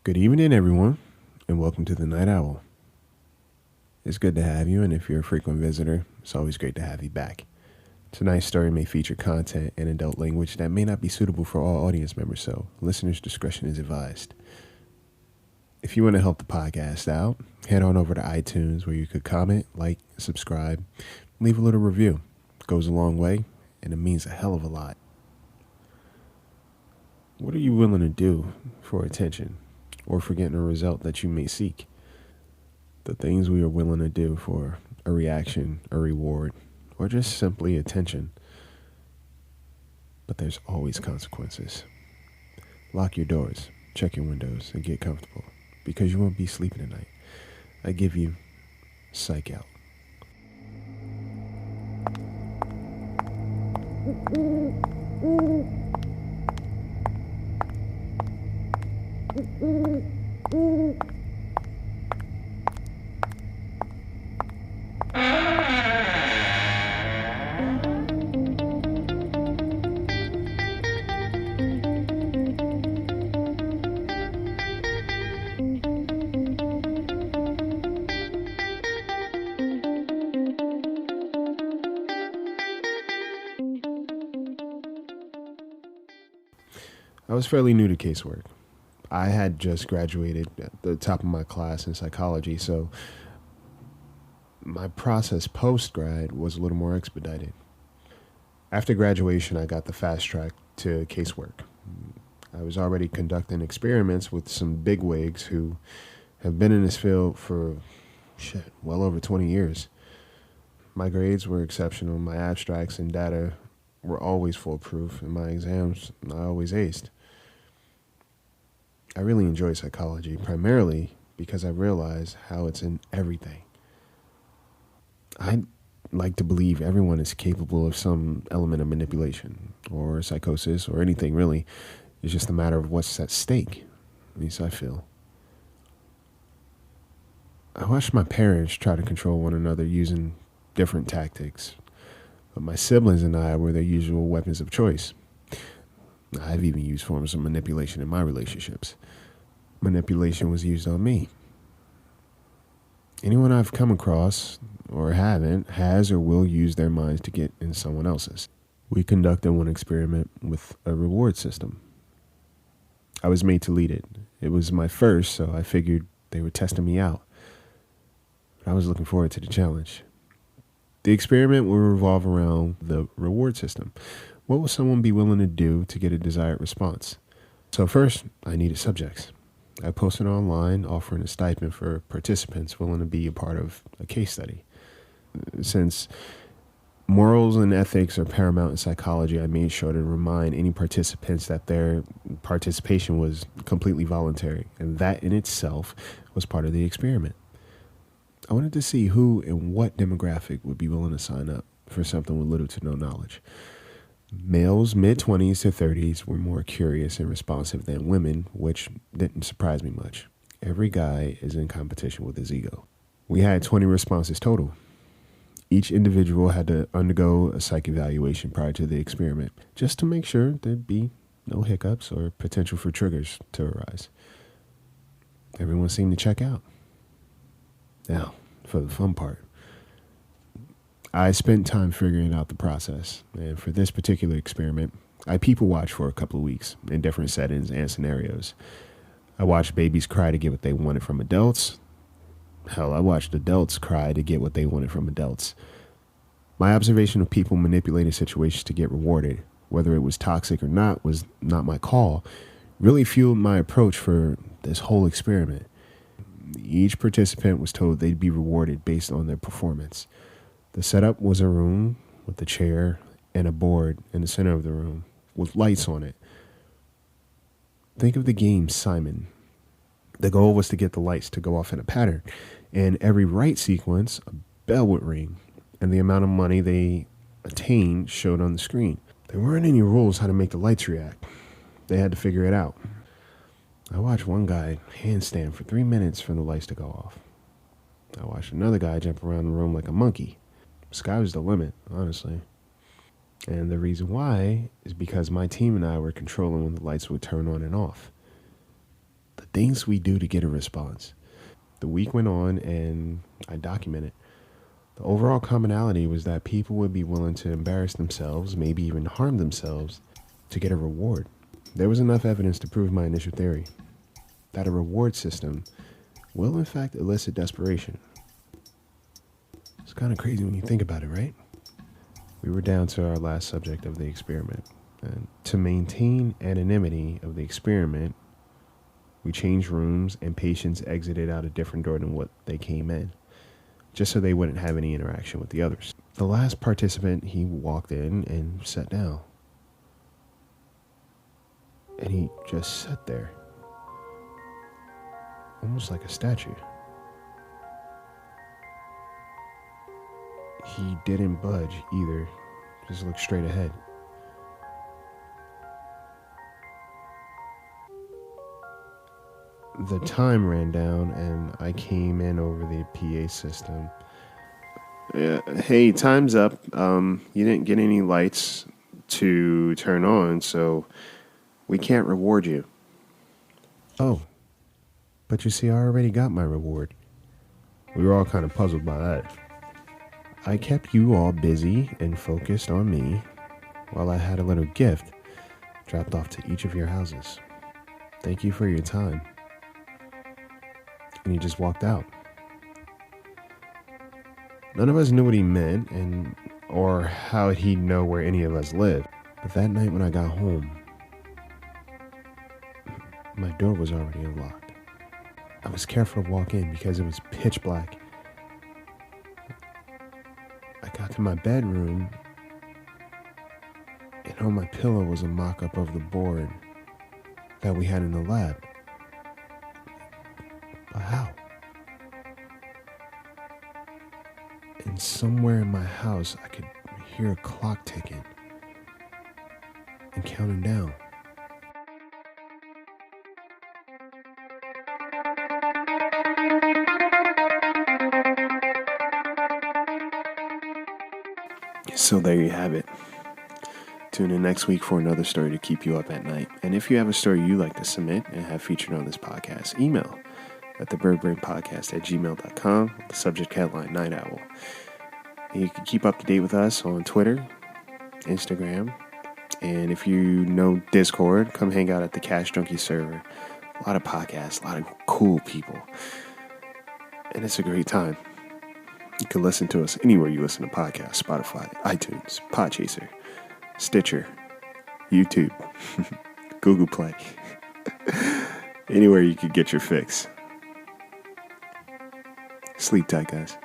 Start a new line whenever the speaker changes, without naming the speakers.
Good evening, everyone, and welcome to the Night Owl. It's good to have you, and if you're a frequent visitor, it's always great to have you back. Tonight's story may feature content and adult language that may not be suitable for all audience members, so listeners' discretion is advised. If you want to help the podcast out, head on over to iTunes where you could comment, like, subscribe, leave a little review. It goes a long way, and it means a hell of a lot. What are you willing to do for attention or for getting a result that you may seek? The things we are willing to do for a reaction, a reward, or just simply attention. But there's always consequences. Lock your doors, check your windows, and get comfortable because you won't be sleeping tonight. I give you Psych out. I was fairly new to casework. I had just graduated at the top of my class in psychology, so my process post-grad was a little more expedited. After graduation, I got the fast track to casework. I was already conducting experiments with some bigwigs who have been in this field for, well over 20 years. My grades were exceptional. My abstracts and data were always foolproof, and my exams I always aced. I really enjoy psychology, primarily because I realize how it's in everything. I like to believe everyone is capable of some element of manipulation or psychosis or anything really. It's just a matter of what's at stake, at least I feel. I watched my parents try to control one another using different tactics, but my siblings and I were their usual weapons of choice. I've even used forms of manipulation in my relationships. Manipulation was used on me. Anyone I've come across, or haven't, has or will use their minds to get in someone else's. We conducted one experiment with a reward system. I was made to lead it. It was my first, so I figured they were testing me out. But I was looking forward to the challenge. The experiment will revolve around the reward system. What will someone be willing to do to get a desired response? So first, I needed subjects. I posted online offering a stipend for participants willing to be a part of a case study. Since morals and ethics are paramount in psychology, I made sure to remind any participants that their participation was completely voluntary, and that in itself was part of the experiment. I wanted to see who and what demographic would be willing to sign up for something with little to no knowledge. Males mid-20s to 30s were more curious and responsive than women, which didn't surprise me much. Every guy is in competition with his ego. We had 20 responses total. Each individual had to undergo a psych evaluation prior to the experiment, just to make sure there'd be no hiccups or potential for triggers to arise. Everyone seemed to check out. Now, for the fun part. I spent time figuring out the process, and for this particular experiment, I people watched for a couple of weeks in different settings and scenarios. I watched babies cry to get what they wanted from adults. Hell, I watched adults cry to get what they wanted from adults. My observation of people manipulating situations to get rewarded, whether it was toxic or not, was not my call, really fueled my approach for this whole experiment. Each participant was told they'd be rewarded based on their performance. The setup was a room with a chair and a board in the center of the room with lights on it. Think of the game Simon. The goal was to get the lights to go off in a pattern, and every right sequence, a bell would ring, and the amount of money they attained showed on the screen. There weren't any rules how to make the lights react. They had to figure it out. I watched one guy handstand for 3 minutes for the lights to go off. I watched another guy jump around the room like a monkey. Sky was the limit, honestly. And the reason why is because my team and I were controlling when the lights would turn on and off. The things we do to get a response. The week went on and I documented. The overall commonality was that people would be willing to embarrass themselves, maybe even harm themselves, to get a reward. There was enough evidence to prove my initial theory, that a reward system will in fact elicit desperation. It's kind of crazy when you think about it, right? We were down to our last subject of the experiment. And to maintain anonymity of the experiment, we changed rooms and patients exited out a different door than what they came in, just so they wouldn't have any interaction with the others. The last participant, he walked in and sat down. And he just sat there, almost like a statue. He didn't budge either, just looked straight ahead. The time ran down and I came in over the PA system. Hey, time's up. You didn't get any lights to turn on, so we can't reward you. Oh, but you see, I already got my reward. We were all kind of puzzled by that. I kept you all busy and focused on me while I had a little gift dropped off to each of your houses. Thank you for your time. And he just walked out. None of us knew what he meant or how he'd know where any of us lived. But that night when I got home, my door was already unlocked. I was careful to walk in because it was pitch black. I got to my bedroom, and on my pillow was a mock-up of the board that we had in the lab. But how? And somewhere in my house, I could hear a clock ticking and counting down. So there you have it. Tune in next week for another story to keep you up at night. And if you have a story you'd like to submit and have featured on this podcast, email at thebirdbrainpodcast@gmail.com. The subject headline, Night Owl. And you can keep up to date with us on Twitter, Instagram, and if you know Discord, come hang out at the Cash Junkie server. A lot of podcasts, a lot of cool people. And it's a great time. You can listen to us anywhere you listen to podcasts: Spotify, iTunes, Podchaser, Stitcher, YouTube, Google Play. Anywhere you could get your fix. Sleep tight, guys.